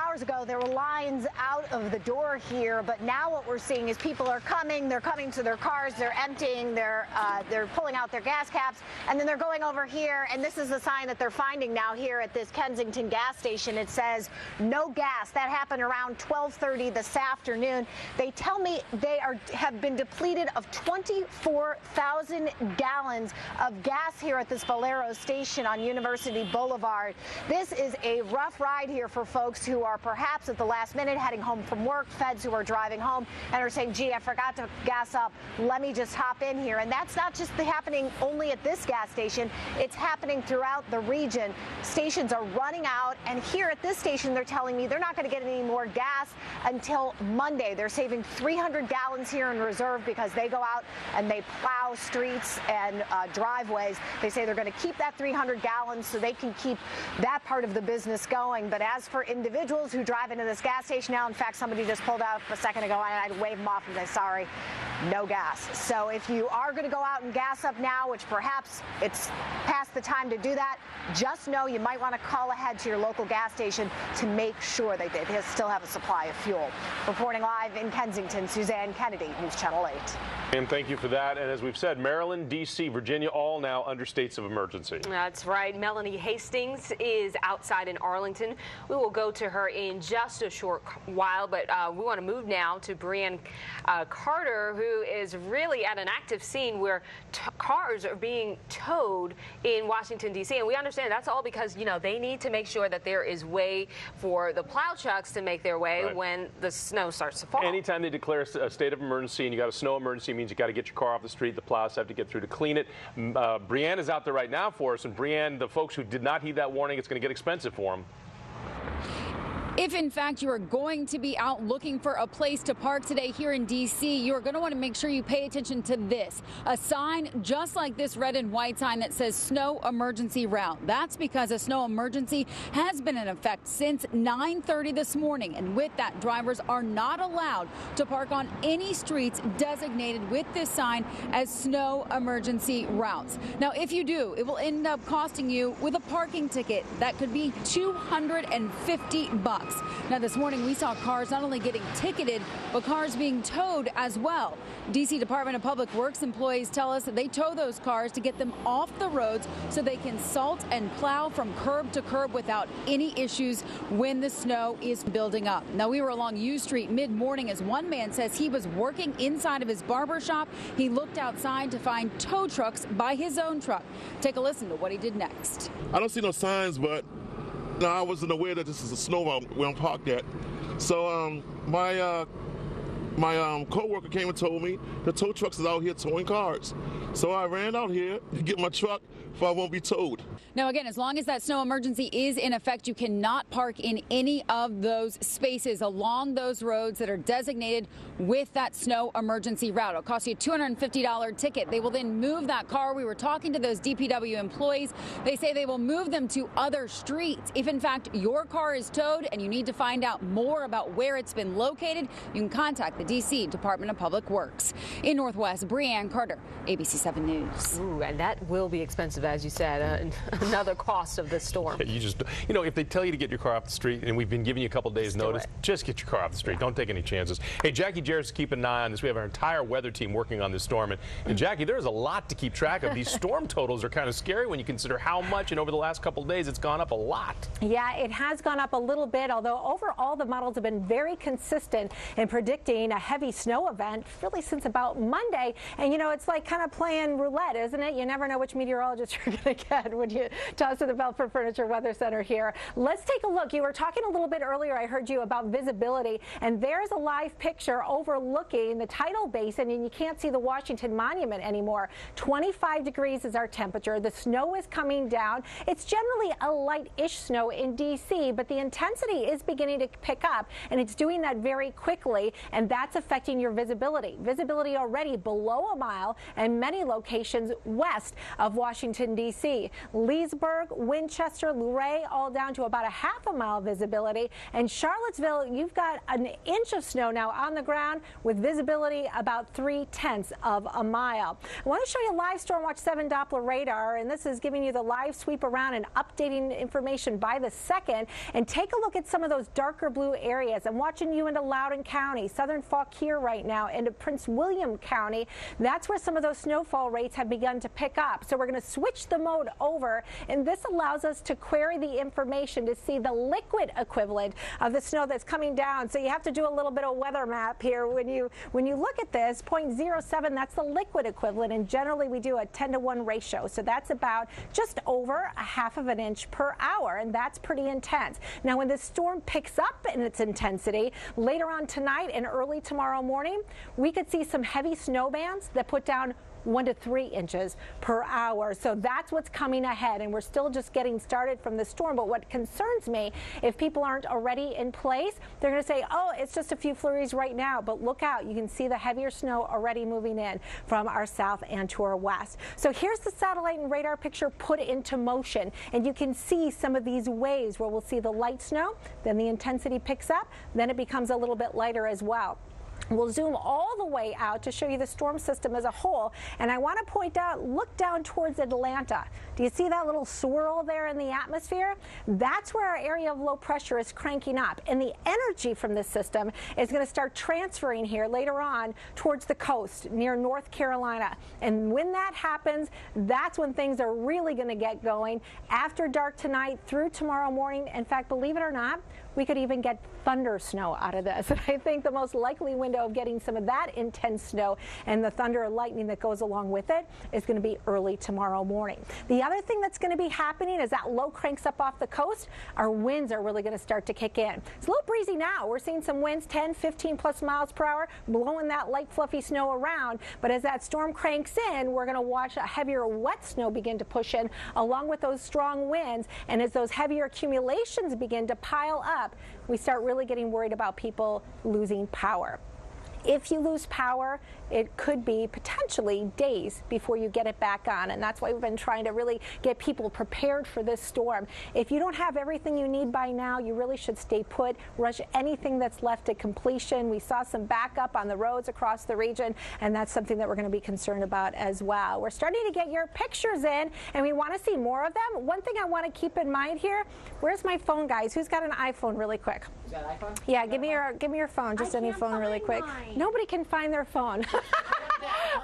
hours ago, there were lines out of the door here, but now what we're seeing is people are coming. They're coming to their cars. They're emptying. They're pulling out their gas caps, and then they're going over here. And this is the sign that they're finding now here at this Kensington gas station. It says no gas. That happened around 12:30 this afternoon. They tell me they have been depleted of 24,000 gallons of gas here at this Valero station on University Boulevard. This is a rough ride here for folks who are perhaps at the last minute heading home from work, feds who are driving home and are saying, gee, I forgot to gas up. Let me just hop in here. And that's not just happening only at this gas station. It's happening throughout the region. Stations are running out. And here at this station, they're telling me they're not going to get any more gas until Monday. They're saving 300 gallons here in reserve because they go out and they plow streets and driveways. They say they're going to keep that 300 gallons so they can keep that part of the business going. But as for individuals who drive into this gas station now, in fact, somebody just pulled out a second ago, and I'd wave them off and say, sorry, no gas. So if you are going to go out and gas up now, which perhaps it's past the time to do that, just know you might want to call ahead to your local gas station to make sure they still have a supply of fuel. Reporting live in Kensington, Suzanne Kennedy, News Channel 8. And thank you for that. And as we've said, Maryland, D.C., Virginia, all now under states of emergency. That's right. Melanie Hastings is outside in Arlington. We will go to her in just a short while, but we want to move now to Brianne Carter, who is really at an active scene where cars are being towed in Washington, D.C. And we understand that's all because, you know, they need to make sure that there is way for the plow trucks to make their way when the snow starts to fall. Anytime they declare a state of emergency and you got a snow emergency, means you got to get your car off the street. The plows have to get through to clean it. Brianne is out there right now for us. And Brianne, the folks who did not heed that warning, it's going to get expensive for them. If, in fact, you are going to be out looking for a place to park today here in D.C., you are going to want to make sure you pay attention to this. A sign just like this red and white sign that says snow emergency route. That's because a snow emergency has been in effect since 9:30 this morning. And with that, drivers are not allowed to park on any streets designated with this sign as snow emergency routes. Now, if you do, it will end up costing you with a parking ticket that could be $250. Now, this morning we saw cars not only getting ticketed, but cars being towed as well. D.C. Department of Public Works employees tell us that they tow those cars to get them off the roads so they can salt and plow from curb to curb without any issues when the snow is building up. Now, we were along U Street mid-morning as one man says he was working inside of his barber shop. He looked outside to find tow trucks by his own truck. Take a listen to what he did next. I don't see no signs, but no, I wasn't aware that this is a snow where I'm parked at. So my co-worker came and told me the tow trucks is out here towing cars. So I ran out here to get my truck so I won't be towed. Now, again, as long as that snow emergency is in effect, you cannot park in any of those spaces along those roads that are designated with that snow emergency route. It'll cost you a $250 ticket. They will then move that car. We were talking to those DPW employees. They say they will move them to other streets. If, in fact, your car is towed and you need to find out more about where it's been located, you can contact the D.C. Department of Public Works. In Northwest, Brianne Carter, ABC 7 News. Ooh, and that will be expensive, as you said. Another cost of this storm. You know, if they tell you to get your car off the street, and we've been giving you a couple days notice, just get your car off the street. Don't take any chances. Hey, Jackie Jarrett's keeping an eye on this. We have our entire weather team working on this storm. And Jackie, there's a lot to keep track of. These storm totals are kind of scary when you consider how much, and over the last couple of days, it's gone up a lot. Yeah, it has gone up a little bit, although overall the models have been very consistent in predicting a heavy snow event really since about Monday. And, you know, it's like kind of playing roulette, isn't it? You never know which meteorologist you're going to get when you toss to the Belfort Furniture Weather Center here. Let's take a look. You were talking a little bit earlier, I heard you, about visibility, and there's a live picture overlooking the tidal basin, and you can't see the Washington Monument anymore. 25 degrees is our temperature. The snow is coming down. It's generally a light-ish snow in D.C., but the intensity is beginning to pick up, and it's doing that very quickly, and that that's affecting your visibility. Visibility already below a mile and many locations west of Washington, D.C. Leesburg, Winchester, Luray, all down to about a half a mile visibility. And Charlottesville, you've got an inch of snow now on the ground with visibility about 3/10 of a mile. I want to show you live Storm Watch 7 Doppler radar, and this is giving you the live sweep around and updating information by the second. And take a look at some of those darker blue areas. I'm watching you into Loudoun County, southern Fauquier right now, into Prince William County. That's where some of those snowfall rates have begun to pick up. So we're going to switch the mode over, and this allows us to query the information to see the liquid equivalent of the snow that's coming down. So you have to do a little bit of weather map here when you look at this. 0.07, that's the liquid equivalent, and generally we do a 10-to-1 ratio. So that's about just over a half of an inch per hour, and that's pretty intense. Now, when this storm picks up in its intensity later on tonight and early tomorrow morning, we could see some heavy snow bands that put down 1 to 3 inches per hour. So that's what's coming ahead, and we're still just getting started from the storm. But what concerns me, if people aren't already in place, they're going to say, oh, it's just a few flurries right now. But look out, you can see the heavier snow already moving in from our south and to our west. So here's the satellite and radar picture put into motion, and you can see some of these waves where we'll see the light snow, then the intensity picks up, then it becomes a little bit lighter as well. We'll zoom all the way out to show you the storm system as a whole. And I want to point out, look down towards Atlanta. Do you see that little swirl there in the atmosphere? That's where our area of low pressure is cranking up. And the energy from this system is going to start transferring here later on towards the coast near North Carolina. And when that happens, that's when things are really going to get going after dark tonight through tomorrow morning. In fact, believe it or not, we could even get thunder snow out of this. And I think the most likely window of getting some of that intense snow and the thunder and lightning that goes along with it is going to be early tomorrow morning. The other thing that's going to be happening is that low cranks up off the coast. Our winds are really going to start to kick in. It's a little breezy now. We're seeing some winds 10, 15 plus miles per hour, blowing that light fluffy snow around. But as that storm cranks in, we're going to watch a heavier wet snow begin to push in along with those strong winds. And as those heavier accumulations begin to pile up, we start really getting worried about people losing power. If you lose power, it could be potentially days before you get it back on, and that's why we've been trying to really get people prepared for this storm. If you don't have everything you need by now, you really should stay put, rush anything that's left to completion. We saw some backup on the roads across the region, and that's something that we're going to be concerned about as well. We're starting to get your pictures in, and we want to see more of them. One thing I want to keep in mind here, where's my phone, guys? Who's got an iPhone really quick? You got an iPhone? Yeah, give me your phone, just any phone really quick. Mine. Nobody can find their phone. A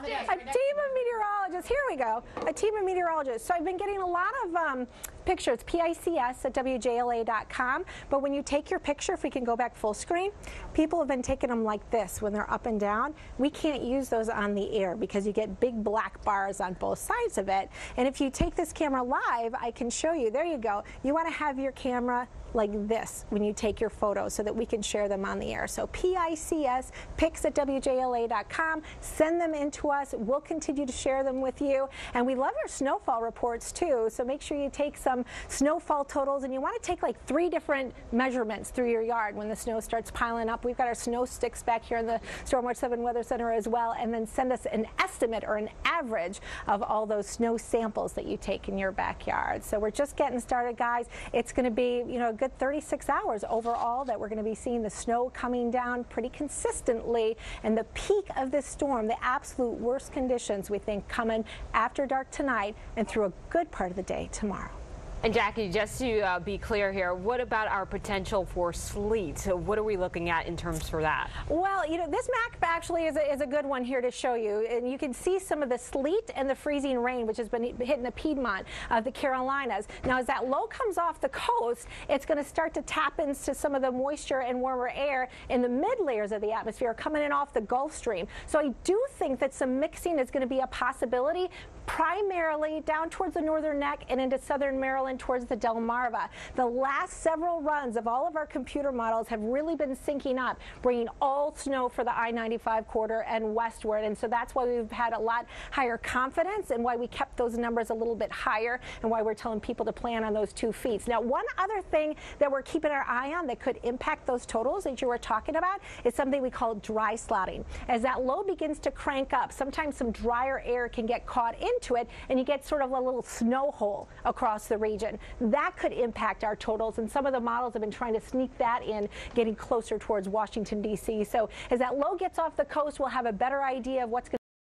team of meteorologists. Here we go. A team of meteorologists. So I've been getting a lot of pictures, PICS@WJLA.com. But when you take your picture, if we can go back full screen, people have been taking them like this when they're up and down. We can't use those on the air because you get big black bars on both sides of it. And if you take this camera live, I can show you. There you go. You want to have your camera like this when you take your photos so that we can share them on the air. So PICS, pics@WJLA.com. Send them in to us. We'll continue to share them with you. And we love your snowfall reports too. So make sure you take some snowfall totals, and you want to take like 3 different measurements through your yard when the snow starts piling up. We've got our snow sticks back here in the Storm Watch 7 Weather Center as well. And then send us an estimate or an average of all those snow samples that you take in your backyard. So we're just getting started, guys. It's going to be, you know, a good 36 hours overall that we're going to be seeing the snow coming down pretty consistently. And the peak of this storm, the absolute worst conditions, we think coming after dark tonight and through a good part of the day tomorrow. And Jackie, just to be clear here, what about our potential for sleet? So what are we looking at in terms for that? Well, you know, this map actually is a good one here to show you. And you can see some of the sleet and the freezing rain, which has been hitting the Piedmont of the Carolinas. Now, as that low comes off the coast, it's going to start to tap into some of the moisture and warmer air in the mid layers of the atmosphere coming in off the Gulf Stream. So I do think that some mixing is going to be a possibility, primarily down towards the northern neck and into southern Maryland run towards the Delmarva. The last several runs of all of our computer models have really been syncing up, bringing all snow for the I-95 corridor and westward. And so that's why we've had a lot higher confidence and why we kept those numbers a little bit higher and why we're telling people to plan on those 2 feet. Now, one other thing that we're keeping our eye on that could impact those totals that you were talking about is something we call dry slotting. As that low begins to crank up, sometimes some drier air can get caught into it and you get sort of a little snow hole across the region. That could impact our totals, and some of the models have been trying to sneak that in, getting closer towards Washington, D.C. So as that low gets off the coast, we'll have a better idea of what's going